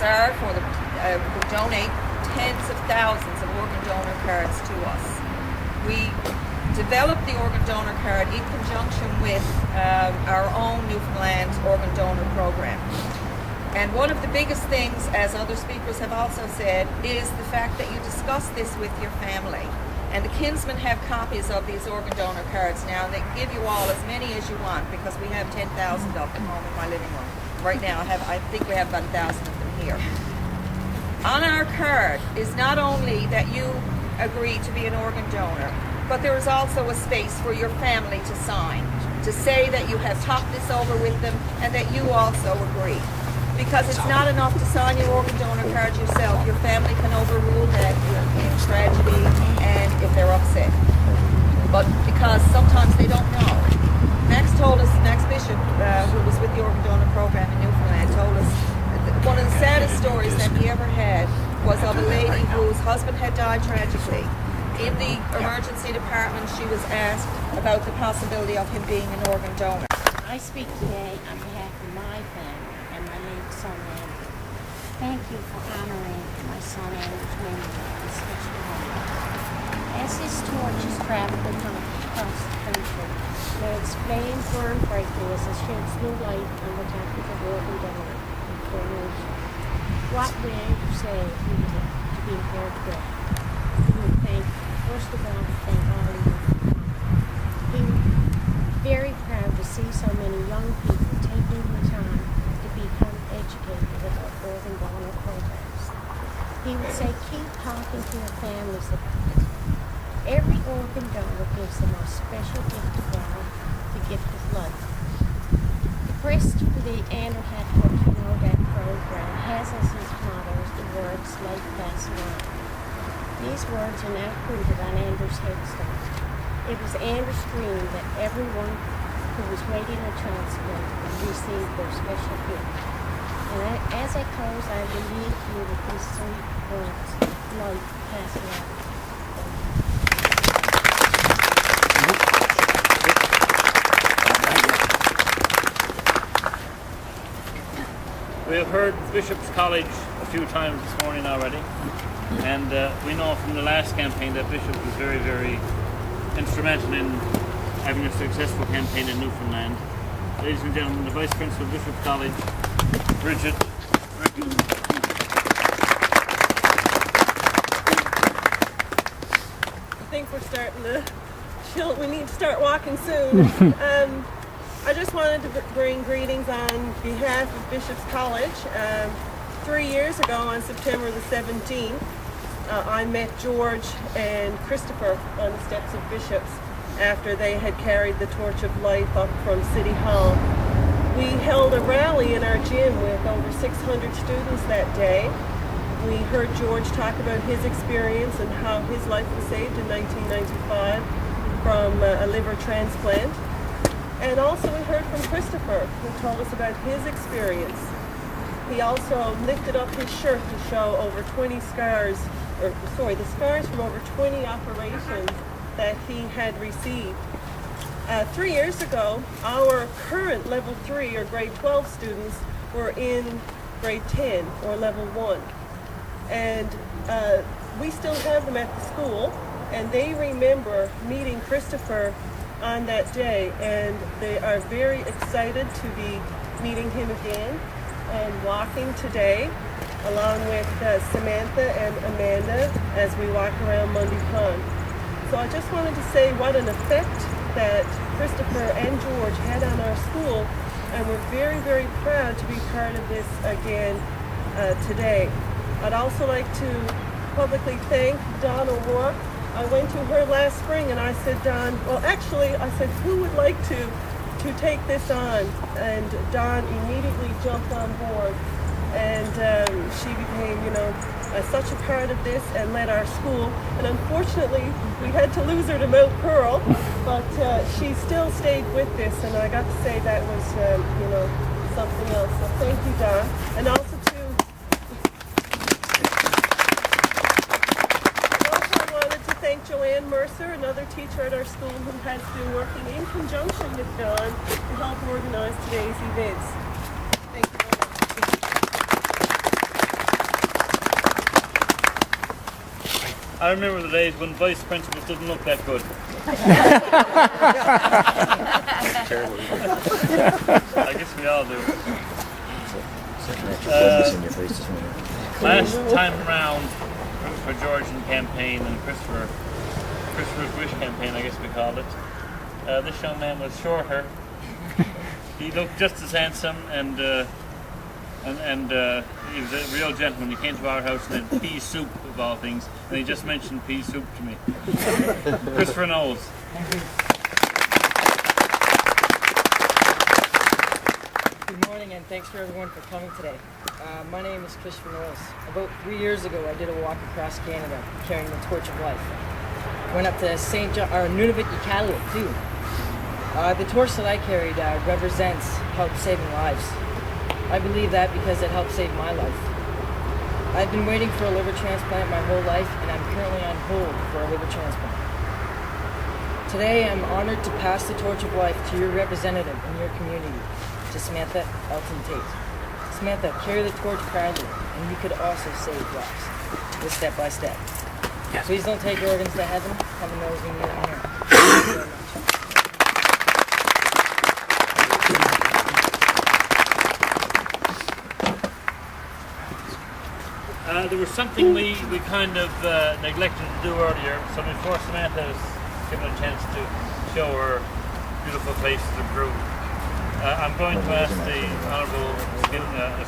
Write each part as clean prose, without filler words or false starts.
SARD who donate tens of thousands of organ donor cards to us. We developed the organ donor card in conjunction with our own Newfoundland organ donor program. And one of the biggest things, as other speakers have also said, is the fact that you discuss this with your family. And the kinsmen have copies of these organ donor cards now, and they give you all as many as you want, because we have 10,000 of them home in my living room. Right now, I think we have about 1,000 of them here. On our card is not only that you agree to be an organ donor, but there is also a space for your family to sign, to say that you have talked this over with them and that you also agree. Because it's not enough to sign your organ donor card yourself. Your family can overrule that in tragedy and if they're upset. But because sometimes they don't know. Max Bishop, who was with the organ donor program in Newfoundland, told us one of the saddest stories that he ever had was of a lady whose husband had died tragically. In the emergency department, she was asked about the possibility of him being an organ donor. I speak today on behalf of my family and my late son Andrew. Thank you for honoring my son Andrew's memory in special way. As this torch has traveled across the country, may its flame burn brightly as it sheds new light on the topic of organ donor donation. What will Andrew say if he were to be here today? We would first of all, thank all of you. He was very proud to see so many young people taking the time to become educated about organ donor programs. He would say, keep talking to your families about it. Every organ donor gives the most special gift of all, the gift of life. The crest for the Andrew Hatfield You Know That program has as its motto the words, life pass on. These words are now printed on Andrew's headstone. It was Andrew's dream that everyone who was waiting a transplant would receive their special gift. And as I close, I will leave you with these sweet words, life pass on. We have heard Bishop's College a few times this morning already, and we know from the last campaign that Bishop was very, very instrumental in having a successful campaign in Newfoundland. Ladies and gentlemen, the Vice Principal of Bishop's College, Bridget. I think we're starting to chill. We need to start walking soon. I just wanted to bring greetings on behalf of Bishop's College. 3 years ago, on September the 17th, I met George and Christopher on the steps of Bishop's after they had carried the torch of life up from City Hall. We held a rally in our gym with over 600 students that day. We heard George talk about his experience and how his life was saved in 1995 from a liver transplant. And also we heard from Christopher, who told us about his experience. He also lifted up his shirt to show over 20 scars, the scars from over 20 operations that he had received. 3 years ago, our current level 3 or grade 12 students were in grade 10 or level 1. And we still have them at the school, and they remember meeting Christopher on that day, and they are very excited to be meeting him again and walking today along with Samantha and Amanda as we walk around Mundy Pond. So I just wanted to say what an effect that Christopher and George had on our school, and we're very, very proud to be part of this again today. I'd also like to publicly thank Dawn O'Rourke. I went to her last spring and I said, Dawn, I said, who would like to take this on? And Dawn immediately jumped on board, and she became, such a part of this and led our school. And unfortunately, we had to lose her to Mount Pearl, but she still stayed with this, and I got to say that was, something else. So thank you, Dawn. And also thank Joanne Mercer, another teacher at our school who has been working in conjunction with Dawn to help organize today's events. Thank you very much. I remember the days when vice principals didn't look that good. I guess we all do. Last time around for Georgian campaign and Christopher's Wish campaign, I guess we called it. This young man was shorter. He looked just as handsome, and he was a real gentleman. He came to our house and had pea soup of all things, and he just mentioned pea soup to me. Christopher Knowles. Good morning, and thanks for everyone for coming today. My name is Christopher Knowles. About 3 years ago, I did a walk across Canada carrying the torch of life. Went up to St. John, or Nunavut, Iqaluit too. The torch that I carried represents help saving lives. I believe that because it helped save my life. I've been waiting for a liver transplant my whole life, and I'm currently on hold for a liver transplant. Today, I'm honored to pass the torch of life to your representative in your community, to Samantha, Elton, Taite. Samantha, carry the torch proudly, and you could also save lives, with step by step. Yes. Please don't take your organs to heaven. Heaven knows we need them here. Thank you very much. There was something we kind of neglected to do earlier, so before Samantha is given a chance to show her beautiful place to the crew, I'm going to ask the Honourable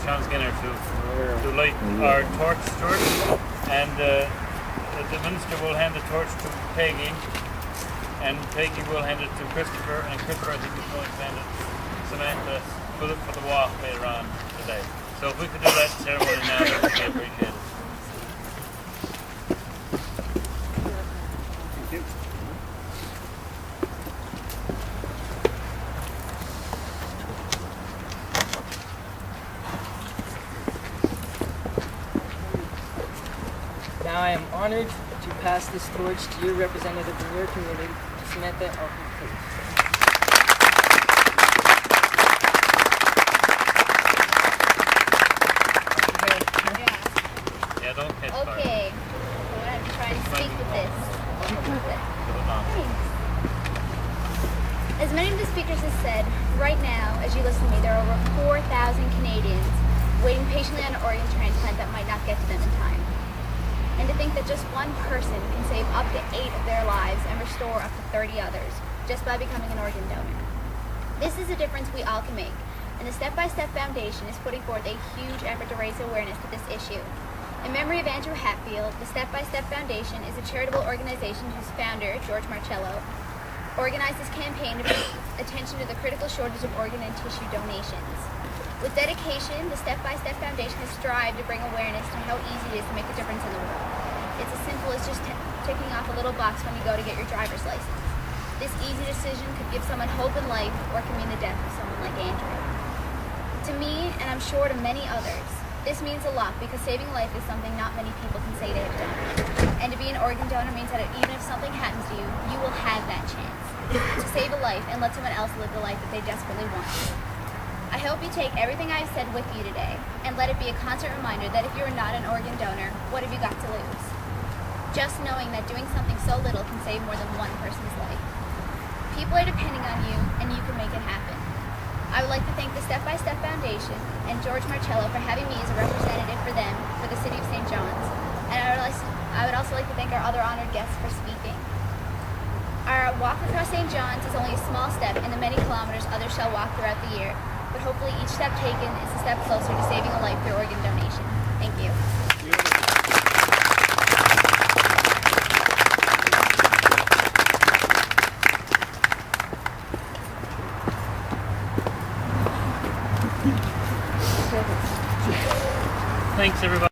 Sean Skinner to light our torch, Stuart, and the Minister will hand the torch to Peggy, and Peggy will hand it to Christopher, and Christopher, I think, is going to hand it to Samantha for the walk later on today. So if we could do that ceremony now, that would be appreciated. Thank you. Now I am honored to pass this torch to your representative in your community, Samantha Elton. Yeah, don't catch fire. Okay, I'm going to try and speak with this. Thanks. As many of the speakers have said, right now, as you listen to me, there are over 4,000 Canadians waiting patiently on an organ transplant that might not get to them in time. And to think that just one person can save up to 8 of their lives and restore up to 30 others just by becoming an organ donor. This is a difference we all can make, and the Step by Step Foundation is putting forth a huge effort to raise awareness to this issue. In memory of Andrew Hatfield, the Step by Step Foundation is a charitable organization whose founder, George Marcello, organized this campaign to bring attention to the critical shortage of organ and tissue donations. With dedication, the Step by Step Foundation has strived to bring awareness to how easy it is to make a difference in the world. It's as simple as just ticking off a little box when you go to get your driver's license. This easy decision could give someone hope in life or can mean the death of someone like Andrew. To me, and I'm sure to many others, this means a lot because saving life is something not many people can say they have done. And to be an organ donor means that even if something happens to you, you will have that chance to save a life and let someone else live the life that they desperately want. I hope you take everything I've said with you today and let it be a constant reminder that if you are not an organ donor, what have you got to lose? Just knowing that doing something so little can save more than one person's life. People are depending on you, and you can make it happen. I would like to thank the Step by Step Foundation and George Marcello for having me as a representative for them for the City of St. John's. And I would also like to thank our other honored guests for speaking. Our walk across St. John's is only a small step in the many kilometers others shall walk throughout the year, but hopefully each step taken is a step closer to saving a life through organ donation. Thank you. Thanks, everybody.